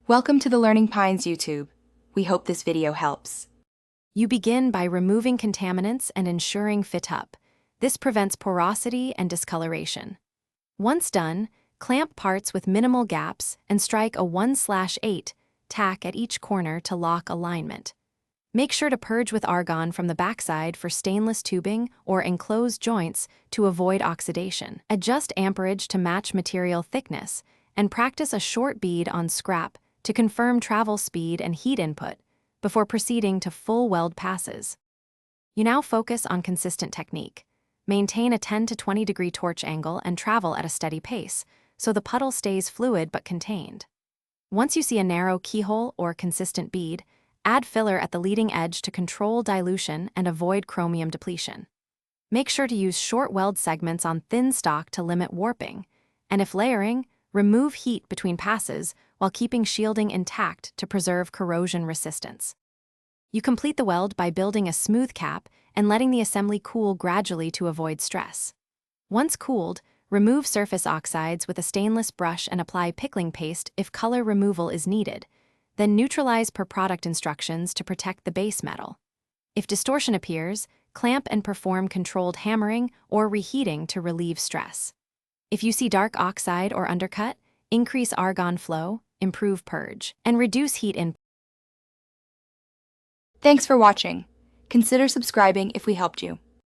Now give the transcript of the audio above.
Welcome to the Learning Pines YouTube. We hope this video helps. You begin by removing contaminants and ensuring fit up. This prevents porosity and discoloration. Once done, clamp parts with minimal gaps and strike a 1/8 tack at each corner to lock alignment. Make sure to purge with argon from the backside for stainless tubing or enclosed joints to avoid oxidation. Adjust amperage to match material thickness and practice a short bead on scrap to confirm travel speed and heat input before proceeding to full weld passes. You now focus on consistent technique. Maintain a 10 to 20 degree torch angle and travel at a steady pace so the puddle stays fluid but contained. Once you see a narrow keyhole or consistent bead, add filler at the leading edge to control dilution and avoid chromium depletion. Make sure to use short weld segments on thin stock to limit warping, and if layering, remove heat between passes while keeping shielding intact to preserve corrosion resistance. You complete the weld by building a smooth cap and letting the assembly cool gradually to avoid stress. Once cooled, remove surface oxides with a stainless brush and apply pickling paste if color removal is needed. Then neutralize per product instructions to protect the base metal. If distortion appears, clamp and perform controlled hammering or reheating to relieve stress. If you see dark oxide or undercut, increase argon flow, improve purge, and reduce heat input. Thanks for watching. Consider subscribing if we helped you.